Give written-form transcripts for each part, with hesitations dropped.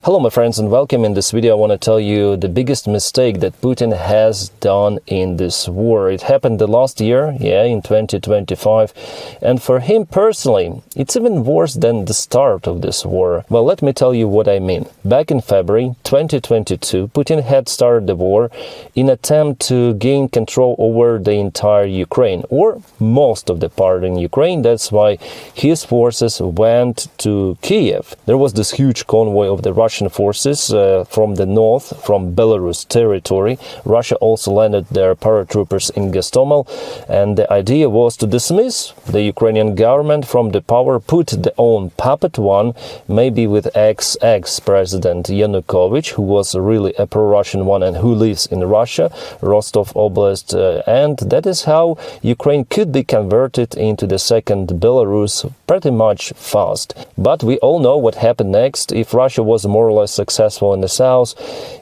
Hello my friends and welcome. In this video I want to tell you the biggest mistake that Putin has done in this war. It happened the last year, in 2025, and for him personally it's even worse than the start of this war. Well, let me tell you what I mean. Back in February 2022, Putin had started the war in attempt to gain control over the entire Ukraine, or most of the part in Ukraine. That's why his forces went to Kyiv. There was this huge convoy of the Russian forces from the north, from Belarus territory. Russia also landed their paratroopers in Gostomel, and the idea was to dismiss the Ukrainian government from the power, put their own puppet one, maybe with ex-president Yanukovych, who was really a pro-Russian one and who lives in Russia, Rostov Oblast, and that is how Ukraine could be converted into the second Belarus pretty much fast. But we all know what happened next. If Russia was more or less successful in the south,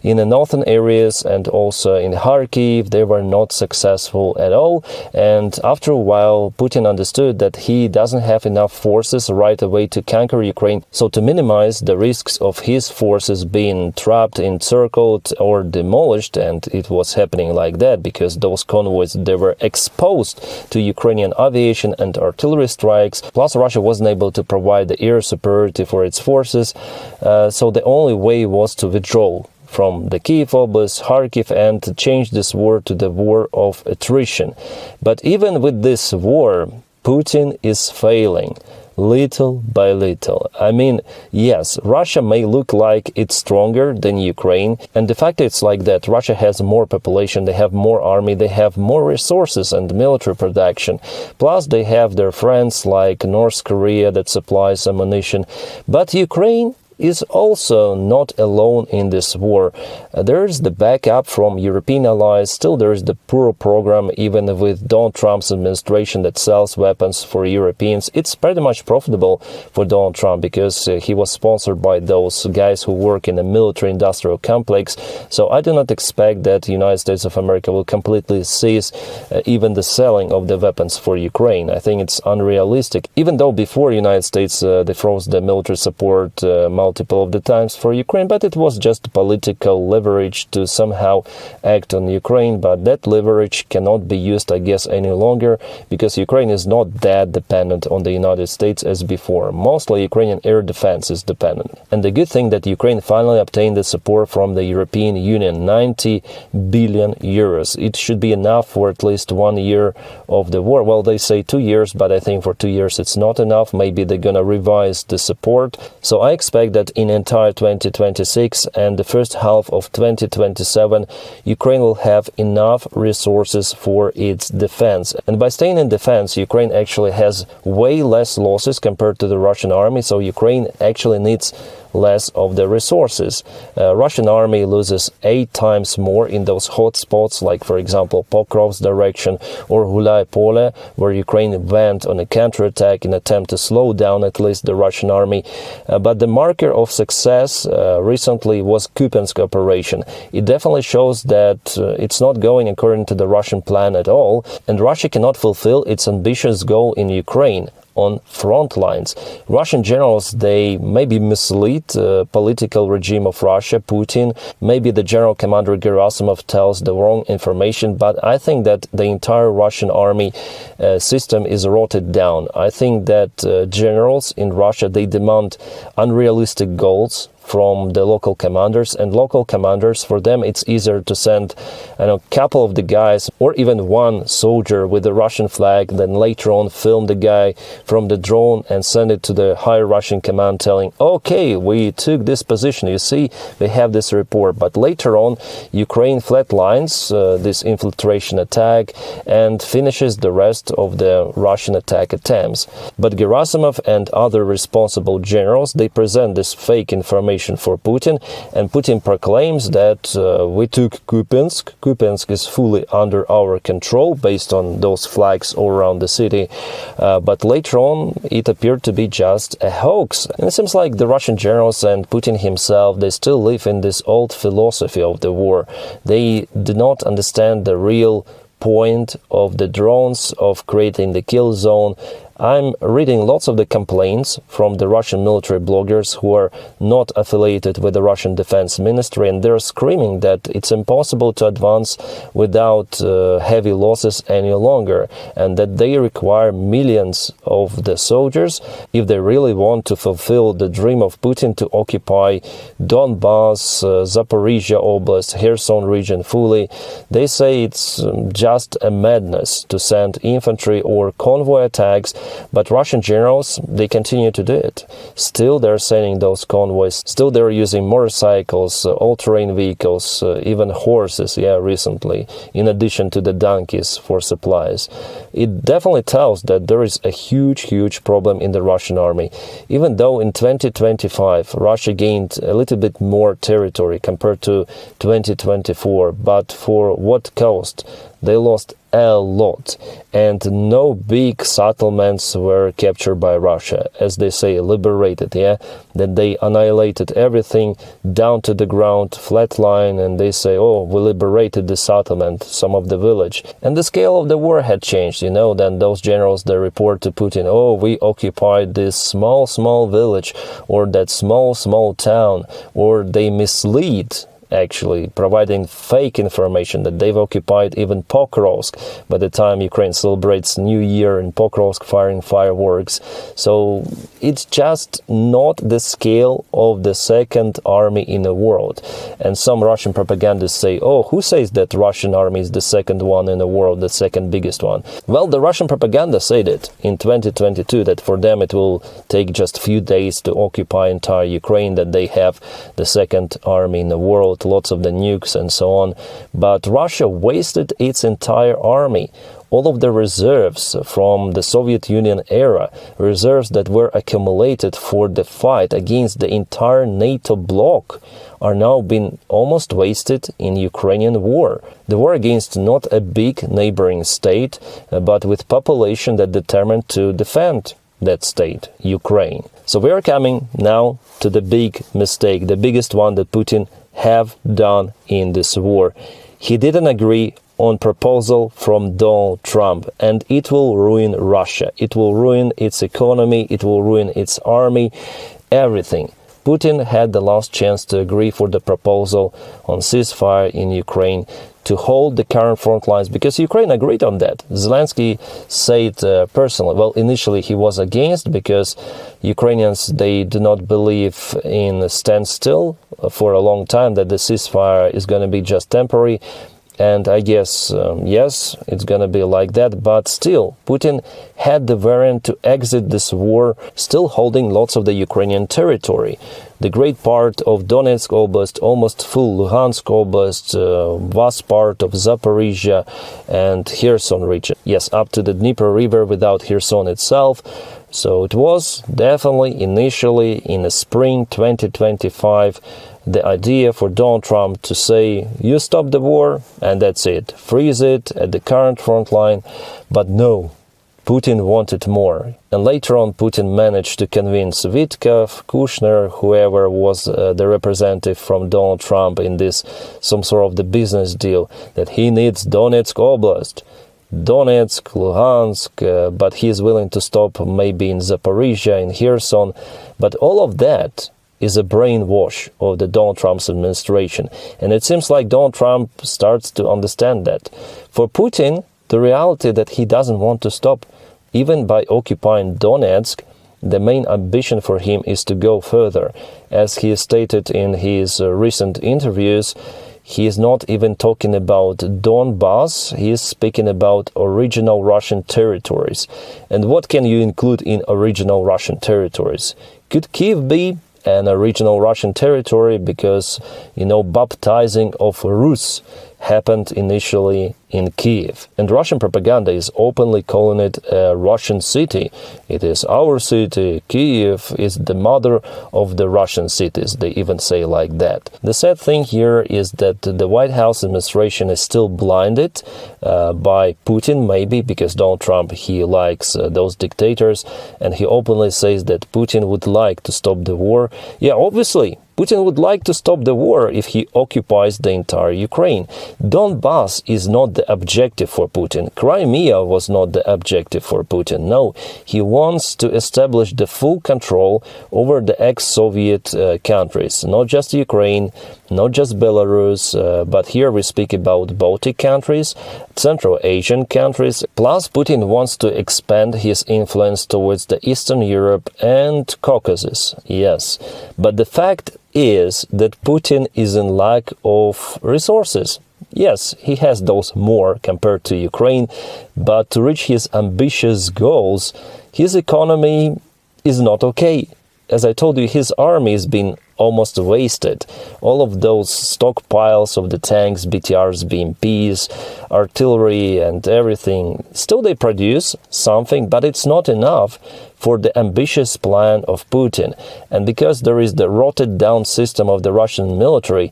in the northern areas, and also in Kyiv, they were not successful at all. And after a while, Putin understood that he doesn't have enough forces right away to conquer Ukraine. So to minimize the risks of his forces being trapped, encircled, or demolished, and it was happening like that because those convoys, they were exposed to Ukrainian aviation and artillery strikes. Plus, Russia wasn't able to provide the air superiority for its forces. So the only way was to withdraw from the Kyiv Oblast, Kharkiv, and to change this war to the war of attrition. But even with this war, Putin is failing little by little. I mean, yes, Russia may look like it's stronger than Ukraine, and the fact it's like that. Russia has more population, they have more army, they have more resources and military production. Plus, they have their friends like North Korea that supplies ammunition. But Ukraine is also not alone in this war. There is the backup from European allies. Still, there is the poor program, even with Donald Trump's administration, that sells weapons for Europeans. It's pretty much profitable for Donald Trump because he was sponsored by those guys who work in a military-industrial complex. So I do not expect that the United States of America will completely cease even the selling of the weapons for Ukraine. I think it's unrealistic. Even though before the United States they froze the military support multiple of the times for Ukraine, but it was just political leverage to somehow act on Ukraine. But that leverage cannot be used, I guess, any longer because Ukraine is not that dependent on the United States as before. Mostly Ukrainian air defense is dependent. And the good thing that Ukraine finally obtained the support from the European Union, 90 billion euros. It should be enough for at least 1 year of the war. Well, they say 2 years, but I think for 2 years it's not enough. Maybe they're gonna revise the support. So I expect that in entire 2026 and the first half of 2027, Ukraine will have enough resources for its defense. And by staying in defense, Ukraine actually has way less losses compared to the Russian army. So Ukraine actually needs less of the resources. Russian army loses 8 times more in those hot spots, like for example Pokrov's direction or Gulai Pole, where Ukraine went on a counterattack in attempt to slow down at least the Russian army. But the marker of success recently was Kupiansk operation. It definitely shows that it's not going according to the Russian plan at all, and Russia cannot fulfill its ambitious goal in Ukraine on front lines. Russian generals, they maybe mislead the political regime of Russia, Putin. Maybe the general commander Gerasimov tells the wrong information, but I think that the entire Russian army system is rotted down. I think that generals in Russia, they demand unrealistic goals from the local commanders, and local commanders, for them it's easier to send a couple of the guys or even one soldier with the Russian flag, then later on film the guy from the drone and send it to the higher Russian command telling, okay, we took this position, you see, we have this report. But later on, Ukraine flatlines this infiltration attack and finishes the rest of the Russian attack attempts. But Gerasimov and other responsible generals, they present this fake information for Putin, and Putin proclaims that we took Kupiansk. Kupiansk is fully under our control based on those flags all around the city. But later on, it appeared to be just a hoax. And it seems like the Russian generals and Putin himself, they still live in this old philosophy of the war. They do not understand the real point of the drones, of creating the kill zone, I'm reading lots of the complaints from the Russian military bloggers who are not affiliated with the Russian Defense Ministry, and they're screaming that it's impossible to advance without heavy losses any longer, and that they require millions of the soldiers if they really want to fulfill the dream of Putin to occupy Donbass, Zaporizhia Oblast, Kherson region fully. They say it's just a madness to send infantry or convoy attacks, but Russian generals, they continue to do it. Still they're sending those convoys, still they're using motorcycles, all-terrain vehicles, even horses, recently, in addition to the donkeys for supplies. It definitely tells that there is a huge problem in the Russian army. Even though in 2025 Russia gained a little bit more territory compared to 2024, but for what cost? They lost a lot, and no big settlements were captured by Russia, as they say, liberated, that they annihilated everything down to the ground, flat line, and they say, oh, we liberated the settlement, some of the village. And the scale of the war had changed, then those generals, they report to Putin, oh, we occupied this small village, or that small town, or they mislead, actually providing fake information that they've occupied even Pokrovsk by the time Ukraine celebrates New Year in Pokrovsk, firing fireworks. So it's just not the scale of the second army in the world. And some Russian propagandists say, oh, who says that Russian army is the second one in the world, the second biggest one? Well, the Russian propaganda said it in 2022, that for them it will take just a few days to occupy entire Ukraine, that they have the second army in the world, lots of the nukes and so on. But Russia wasted its entire army. All of the reserves from the Soviet Union era, reserves that were accumulated for the fight against the entire NATO bloc, are now being almost wasted in Ukrainian war. The war against not a big neighboring state, but with population that determined to defend that state, Ukraine. So we are coming now to the big mistake, the biggest one that Putin have done in this war. He didn't agree on proposal from Donald Trump, and it will ruin Russia. It will ruin its economy, it will ruin its army, everything. Putin had the last chance to agree for the proposal on ceasefire in Ukraine, to hold the current front lines, because Ukraine agreed on that. Zelensky said personally, well, initially he was against, because Ukrainians, they do not believe in standstill for a long time, that the ceasefire is going to be just temporary. And I guess, yes, it's going to be like that. But still, Putin had the variant to exit this war, still holding lots of the Ukrainian territory. The great part of Donetsk Oblast, almost full Luhansk Oblast, vast part of Zaporizhia and Kherson region. Yes, up to the Dnieper River without Kherson itself. So it was definitely initially in the spring 2025 the idea for Donald Trump to say, you stop the war and that's it, freeze it at the current front line. But no, Putin wanted more. And later on, Putin managed to convince Witkoff, Kushner, whoever was the representative from Donald Trump in this, some sort of the business deal, that he needs Donetsk Oblast, Donetsk, Luhansk, but he is willing to stop maybe in Zaporizhia, in Kherson. But all of that is a brainwash of the Donald Trump's administration. And it seems like Donald Trump starts to understand that. For Putin, the reality that he doesn't want to stop, even by occupying Donetsk, the main ambition for him is to go further. As he stated in his recent interviews, he is not even talking about Donbass, he is speaking about original Russian territories. And what can you include in original Russian territories? Could Kyiv be an original Russian territory? Because, baptizing of Rus happened initially in Kyiv. And Russian propaganda is openly calling it a Russian city. It is our city. Kyiv is the mother of the Russian cities. They even say like that. The sad thing here is that the White House administration is still blinded by Putin, maybe because Donald Trump, he likes those dictators, and he openly says that Putin would like to stop the war. Yeah, obviously, Putin would like to stop the war if he occupies the entire Ukraine. Donbass is not the objective for Putin. Crimea was not the objective for Putin. No, he wants to establish the full control over the ex-Soviet countries, not just Ukraine, not just Belarus, but here we speak about Baltic countries, Central Asian countries. Plus, Putin wants to expand his influence towards the Eastern Europe and Caucasus. Yes, but the fact is that Putin is in lack of resources. Yes, he has those more compared to Ukraine, but to reach his ambitious goals, his economy is not okay. As I told you, his army has been almost wasted. All of those stockpiles of the tanks, BTRs, BMPs, artillery and everything, still they produce something, but it's not enough for the ambitious plan of Putin. And because there is the rotted down system of the Russian military,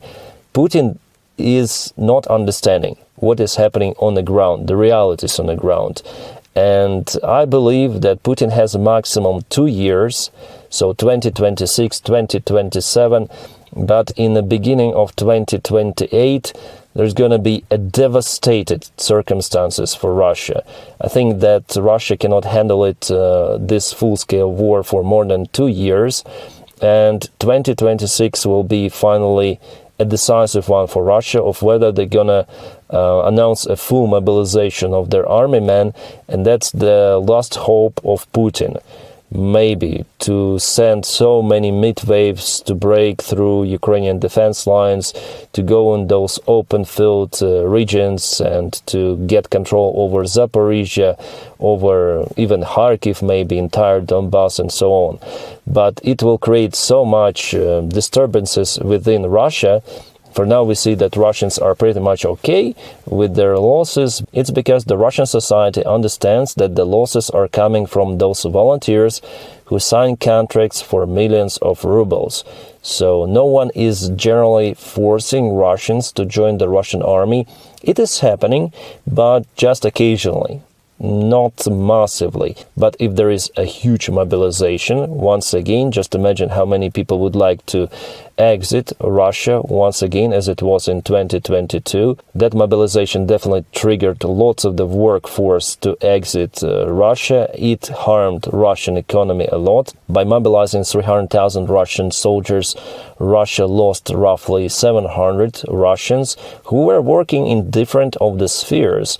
Putin is not understanding what is happening on the ground, the realities on the ground. And I believe that Putin has a maximum 2 years, so 2026, 2027, but in the beginning of 2028, there's going to be a devastated circumstances for Russia. I think that Russia cannot handle it, this full-scale war for more than 2 years, and 2026 will be finally a decisive one for Russia of whether they're gonna announce a full mobilization of their army men, and that's the last hope of Putin. Maybe to send so many mid-waves to break through Ukrainian defense lines, to go in those open field regions and to get control over Zaporizhia, over even Kharkiv, maybe entire Donbass and so on. But it will create so much disturbances within Russia. For now, we see that Russians are pretty much okay with their losses. It's because the Russian society understands that the losses are coming from those volunteers who sign contracts for millions of rubles. So no one is generally forcing Russians to join the Russian army. It is happening, but just occasionally. Not massively, but if there is a huge mobilization, once again, just imagine how many people would like to exit Russia once again, as it was in 2022. That mobilization definitely triggered lots of the workforce to exit Russia. It harmed Russian economy a lot. By mobilizing 300,000 Russian soldiers, Russia lost roughly 700 Russians who were working in different of the spheres.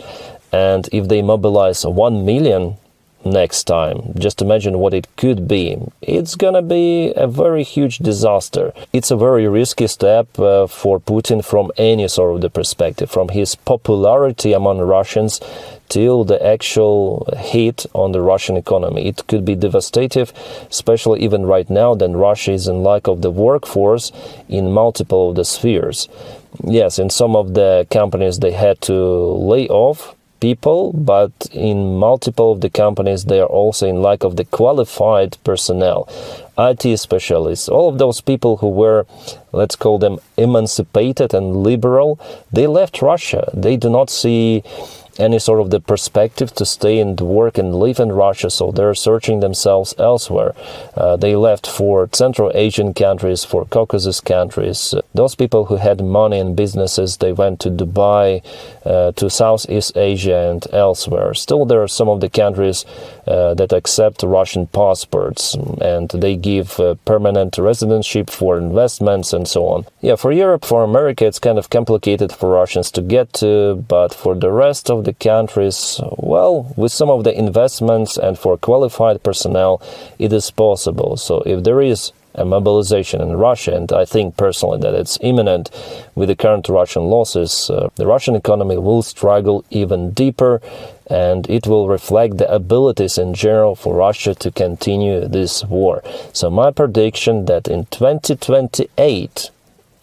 And if they mobilize 1 million next time, just imagine what it could be. It's gonna be a very huge disaster. It's a very risky step for Putin from any sort of the perspective, from his popularity among Russians till the actual hit on the Russian economy. It could be devastating, especially even right now, then Russia is in lack of the workforce in multiple of the spheres. Yes, in some of the companies they had to lay off people, but in multiple of the companies they are also in lack of the qualified personnel, IT specialists, all of those people who were, let's call them, emancipated and liberal. They left Russia. They do not see any sort of the perspective to stay and work and live in Russia, so they're searching themselves elsewhere. They left for Central Asian countries, for Caucasus countries. Those people who had money and businesses, they went to Dubai, to Southeast Asia and elsewhere. Still, there are some of the countries that accept Russian passports, and they give permanent residency for investments and so on. Yeah, for Europe, for America, it's kind of complicated for Russians to get to, but for the rest of the countries, well, with some of the investments and for qualified personnel, it is possible. So if there is a mobilization in Russia, and I think personally that it's imminent with the current Russian losses, the Russian economy will struggle even deeper, and it will reflect the abilities in general for Russia to continue this war. So my prediction that in 2028,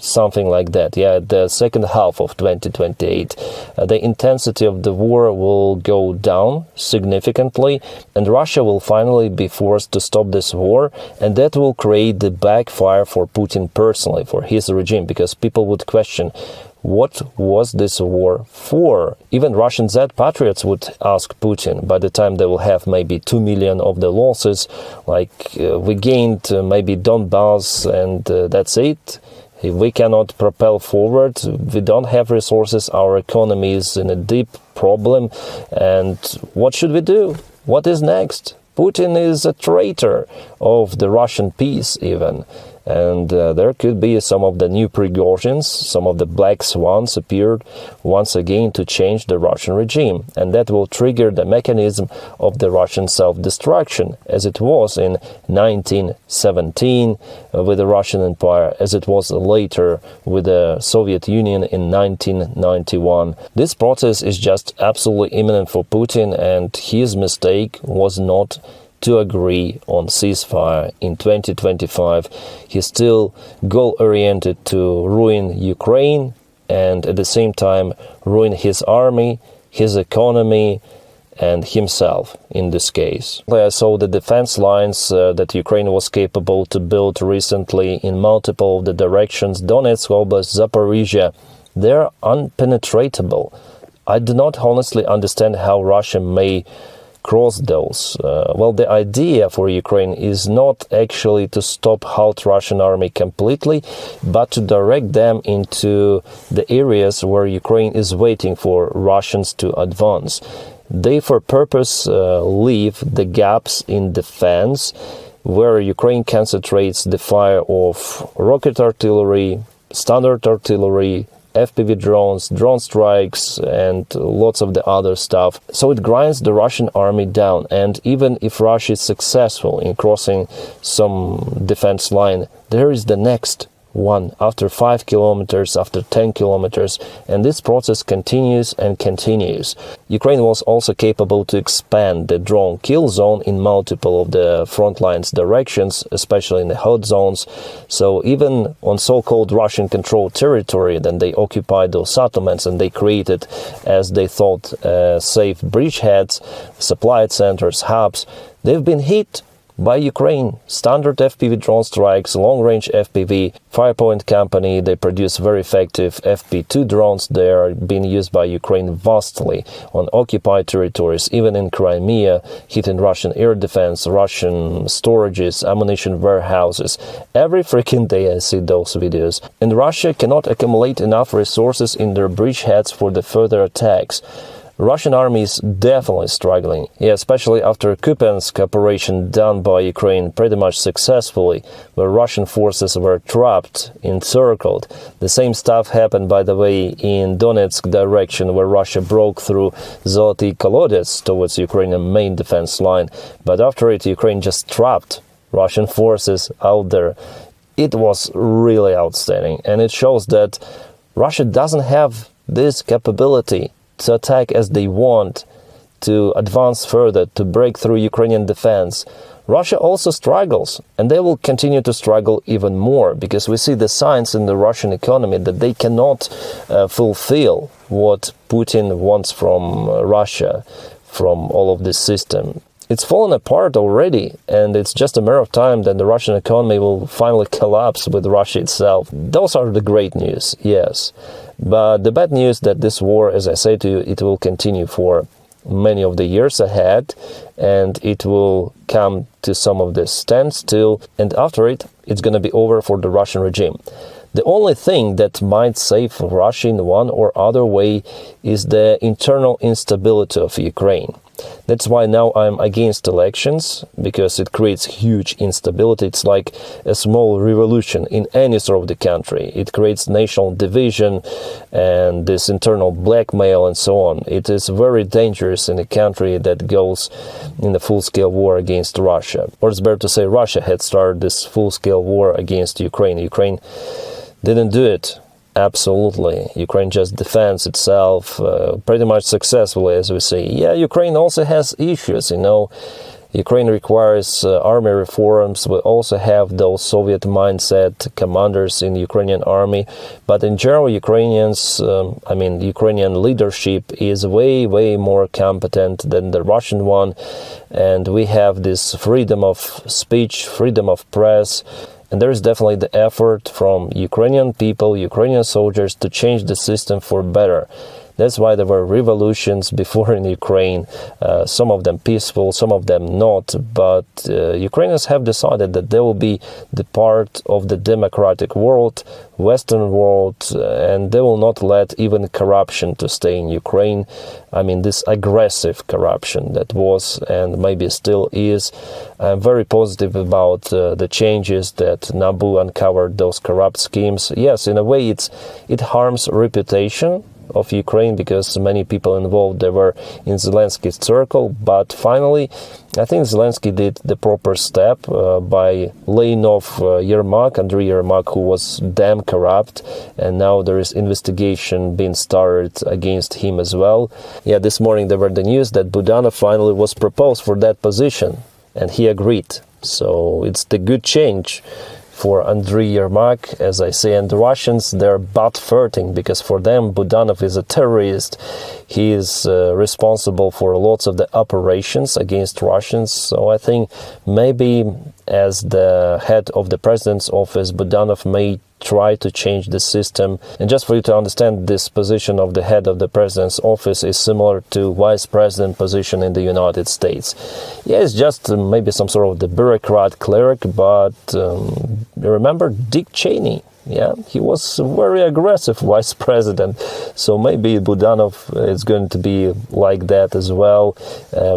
something like that, yeah, the second half of 2028, the intensity of the war will go down significantly, and Russia will finally be forced to stop this war, and that will create the backfire for Putin personally, for his regime, because people would question, what was this war for? Even Russian Z Patriots would ask Putin by the time they will have maybe 2 million of the losses, like we gained maybe Donbass and that's it. If we cannot propel forward, we don't have resources, our economy is in a deep problem, and what should we do? What is next? Putin is a traitor of the Russian peace even. And there could be some of the new Prigozhins, some of the black swans appeared once again to change the Russian regime. And that will trigger the mechanism of the Russian self-destruction, as it was in 1917 with the Russian Empire, as it was later with the Soviet Union in 1991. This process is just absolutely imminent for Putin, and his mistake was not to agree on ceasefire in 2025. He's still goal-oriented to ruin Ukraine and at the same time ruin his army, his economy, and himself in this case. I saw the defense lines that Ukraine was capable to build recently in multiple of the directions, Donetsk Oblast, Zaporizhia. They're unpenetratable. I do not honestly understand how Russia may cross those. Well, the idea for Ukraine is not actually to stop halt Russian army completely, but to direct them into the areas where Ukraine is waiting for Russians to advance. They for purpose leave the gaps in defense where Ukraine concentrates the fire of rocket artillery, standard artillery, FPV drones, drone strikes, and lots of the other stuff. So it grinds the Russian army down, and even if Russia is successful in crossing some defense line, there is the next one after 5 kilometers, after 10 kilometers, and this process continues and continues. Ukraine was also capable to expand the drone kill zone in multiple of the front lines directions, especially in the hot zones. So even on so-called Russian-controlled territory, then they occupied those settlements and they created, as they thought, safe bridgeheads, supply centers, hubs. They've been hit by Ukraine. Standard FPV drone strikes, long-range FPV, Firepoint company, they produce very effective FP2 drones. They are being used by Ukraine vastly on occupied territories, even in Crimea, hitting Russian air defense, Russian storages, ammunition warehouses. Every freaking day I see those videos. And Russia cannot accumulate enough resources in their bridgeheads for the further attacks. Russian army is definitely struggling, especially after Kupiansk operation done by Ukraine pretty much successfully, where Russian forces were trapped, encircled. The same stuff happened, by the way, in Donetsk direction, where Russia broke through Zoloty Kolodets towards Ukrainian main defense line. But after it, Ukraine just trapped Russian forces out there. It was really outstanding, and it shows that Russia doesn't have this capability to attack as they want, to advance further, to break through Ukrainian defense. Russia also struggles, and they will continue to struggle even more, because we see the signs in the Russian economy that they cannot fulfill what Putin wants from Russia, from all of this system. It's fallen apart already, and it's just a matter of time that the Russian economy will finally collapse with Russia itself. Those are the great news, yes. But the bad news that this war, as I say to you, it will continue for many of the years ahead, and it will come to some of the standstill, and after it, it's going to be over for the Russian regime. The only thing that might save Russia in one or other way is the internal instability of Ukraine. That's why now I'm against elections, because it creates huge instability. It's like a small revolution in any sort of the country. It creates national division and this internal blackmail and so on. It is very dangerous in a country that goes in a full-scale war against Russia. Or it's better to say Russia had started this full-scale war against Ukraine. Ukraine didn't do it. Absolutely. Ukraine just defends itself pretty much successfully, as we see. Yeah, Ukraine also has issues, Ukraine requires army reforms. We also have those Soviet mindset commanders in the Ukrainian army. But in general, Ukrainian leadership is way, way more competent than the Russian one. And we have this freedom of speech, freedom of press. And there is definitely the effort from Ukrainian people, Ukrainian soldiers to change the system for better. That's why there were revolutions before in Ukraine, some of them peaceful, some of them not. But Ukrainians have decided that they will be the part of the democratic world, Western world, and they will not let even corruption to stay in Ukraine. I mean, this aggressive corruption that was and maybe still is. I'm very positive about the changes that NABU uncovered, those corrupt schemes. Yes, in a way, it harms reputation of Ukraine because many people involved, they were in Zelensky's circle, but finally I think Zelensky did the proper step by laying off Andriy Yermak, who was damn corrupt, and now there is investigation being started against him as well. Yeah, this morning there were the news that Budanov finally was proposed for that position and he agreed, so it's the good change for Andriy Yermak, as I say, and the Russians, they're butt-hurting because for them, Budanov is a terrorist. He is responsible for lots of the operations against Russians. So I think maybe as the head of the president's office, Budanov may try to change the system. And just for you to understand, this position of the head of the president's office is similar to vice president position in the United States. Yeah, it's just maybe some sort of the bureaucrat cleric, but remember Dick Cheney? Yeah, he was a very aggressive vice president, so maybe Budanov is going to be like that as well.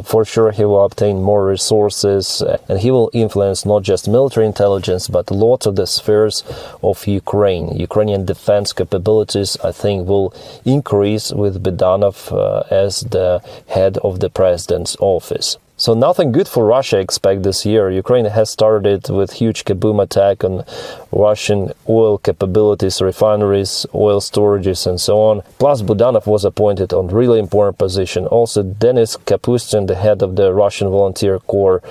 For sure, he will obtain more resources, and he will influence not just military intelligence, but lots of the spheres of Ukraine. Ukrainian defense capabilities, I think, will increase with Budanov as the head of the president's office. So nothing good for Russia expect this year. Ukraine has started with huge kaboom attack on Russian oil capabilities, refineries, oil storages, and so on. Plus, Budanov was appointed on really important position. Also, Denis Kapustin, the head of the Russian Volunteer Corps,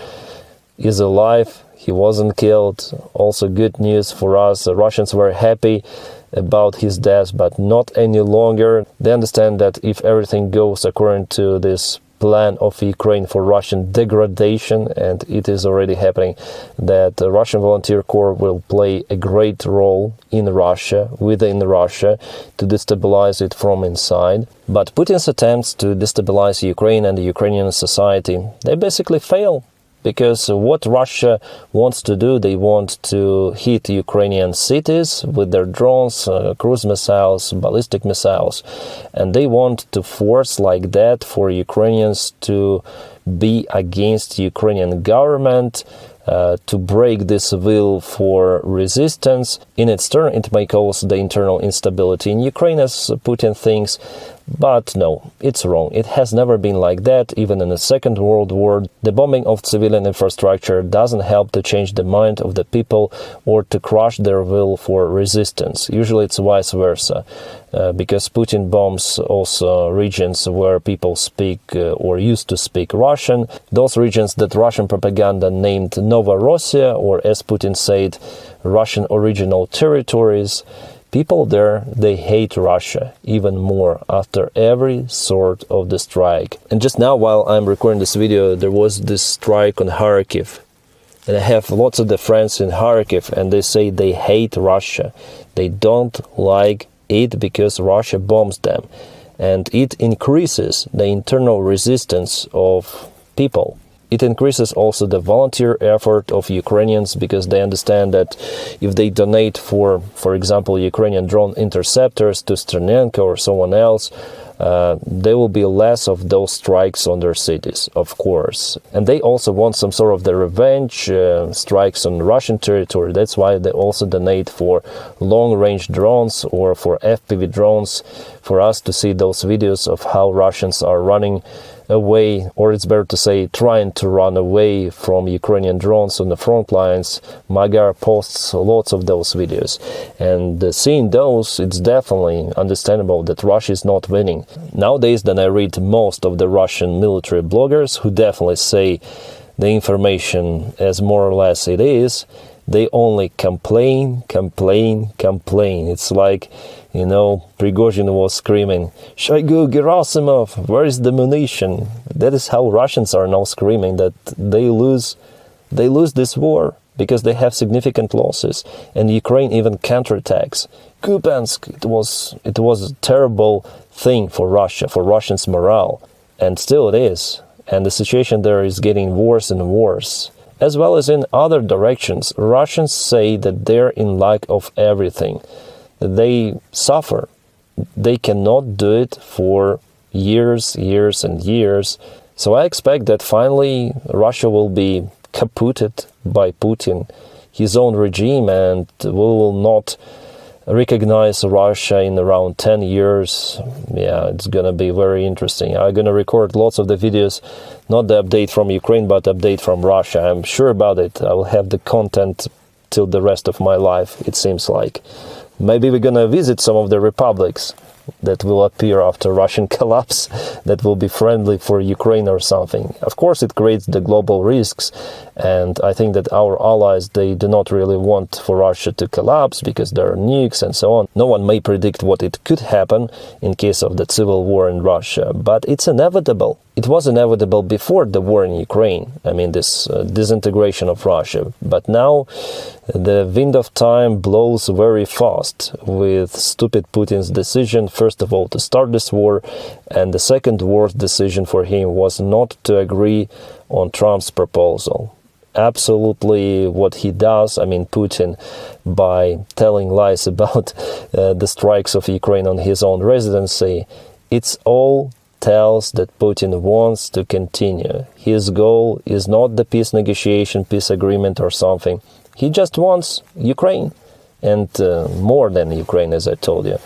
is alive. He wasn't killed. Also, good news for us. The Russians were happy about his death, but not any longer. They understand that if everything goes according to this plan of Ukraine for Russian degradation, and it is already happening, that the Russian Volunteer Corps will play a great role in Russia, within Russia, to destabilize it from inside. But Putin's attempts to destabilize Ukraine and the Ukrainian society, they basically fail. Because what Russia wants to do, they want to hit Ukrainian cities with their drones, cruise missiles, ballistic missiles. And they want to force like that for Ukrainians to be against Ukrainian government, to break this will for resistance. In its turn, it may cause the internal instability in Ukraine, as Putin thinks. But no, it's wrong. It has never been like that. Even in the Second World War, the bombing of civilian infrastructure doesn't help to change the mind of the people or to crush their will for resistance. Usually it's vice versa, because Putin bombs also regions where people speak or used to speak Russian. Those regions that Russian propaganda named Novorossiya, or as Putin said, Russian original territories. People there, they hate Russia even more after every sort of the strike. And just now, while I'm recording this video, there was this strike on Kharkiv. And I have lots of the friends in Kharkiv, and they say they hate Russia. They don't like it because Russia bombs them. And it increases the internal resistance of people. It increases also the volunteer effort of Ukrainians, because they understand that if they donate for example, Ukrainian drone interceptors to Sternenko or someone else, there will be less of those strikes on their cities, of course. And they also want some sort of the revenge strikes on Russian territory. That's why they also donate for long-range drones or for FPV drones, for us to see those videos of how Russians are running away, or it's better to say trying to run away from Ukrainian drones on the front lines. Magyar posts lots of those videos, and seeing those, it's definitely understandable that Russia is not winning. Nowadays, then I read most of the Russian military bloggers who definitely say the information as more or less it is. They only complain. It's like, you know, Prigozhin was screaming, "Shoigu, Gerasimov, where is the munition?" That is how Russians are now screaming, that they lose this war. because they have significant losses, and Ukraine even counterattacks. Kupiansk, it was a terrible thing for Russia, for Russians' morale, and still it is. And the situation there is getting worse and worse. As well as in other directions, Russians say that they're in lack of everything. They suffer. They cannot do it for years and years. So I expect that finally Russia will be kaputted by Putin, his own regime, and we will not recognize Russia in around 10 years. Yeah, it's gonna be very interesting. I'm gonna record lots of the videos, not the update from Ukraine, but update from Russia. I'm sure about it. I will have the content till the rest of my life, it seems like. Maybe we're gonna visit some of the republics that will appear after Russian collapse, that will be friendly for Ukraine or something. Of course, it creates the global risks, and I think that our allies, they do not really want for Russia to collapse because there are nukes and so on. No one may predict what it could happen in case of the civil war in Russia, but it's inevitable. It was inevitable before the war in Ukraine, I mean this disintegration of Russia, but now the wind of time blows very fast with stupid Putin's decision, first of all, to start this war, and the second worst decision for him was not to agree on Trump's proposal. Absolutely what he does, I mean Putin, by telling lies about the strikes of Ukraine on his own residency, it's all tells that Putin wants to continue. His goal is not the peace negotiation, peace agreement or something. He just wants Ukraine, and more than Ukraine, as I told you.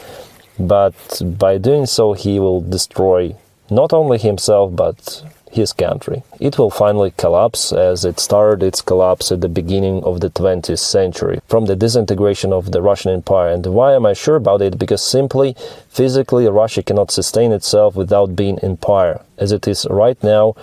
But by doing so, he will destroy not only himself, but his country. It will finally collapse as it started its collapse at the beginning of the 20th century, from the disintegration of the Russian Empire. And why am I sure about it? Because simply, physically, Russia cannot sustain itself without being empire, as it is right now.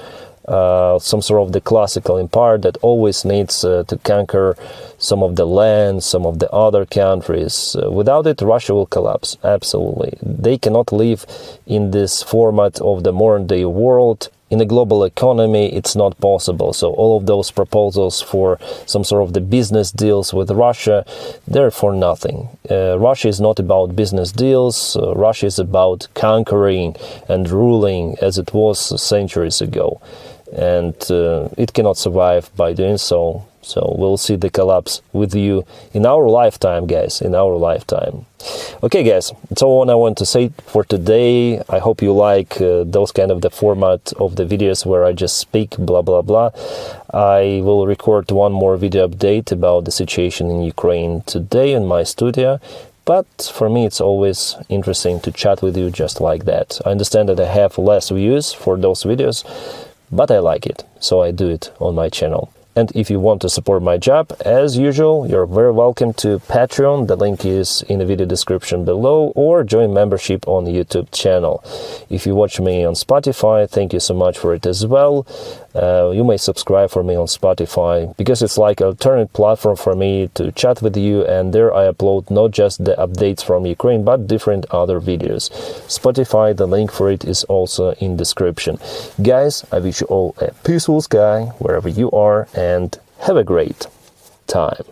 Some sort of the classical empire that always needs to conquer some of the land, some of the other countries. Without it, Russia will collapse, absolutely. They cannot live in this format of the modern-day world. In a global economy, it's not possible. So all of those proposals for some sort of the business deals with Russia, they're for nothing. Russia is not about business deals. Russia is about conquering and ruling as it was centuries ago. And it cannot survive by doing so. So we'll see the collapse with you in our lifetime, guys, in our lifetime. Okay, guys, that's all I want to say for today. I hope you like those kind of the format of the videos where I just speak, blah, blah, blah. I will record one more video update about the situation in Ukraine today in my studio. But for me, it's always interesting to chat with you just like that. I understand that I have less views for those videos, but I like it, so I do it on my channel. And if you want to support my job, as usual, you're very welcome to Patreon. The link is in the video description below, or join membership on the YouTube channel. If you watch me on Spotify, thank you so much for it as well. You may subscribe for me on Spotify, because it's like an alternate platform for me to chat with you, and there I upload not just the updates from Ukraine, but different other videos. Spotify, the link for it is also in description. Guys, I wish you all a peaceful sky wherever you are, and have a great time.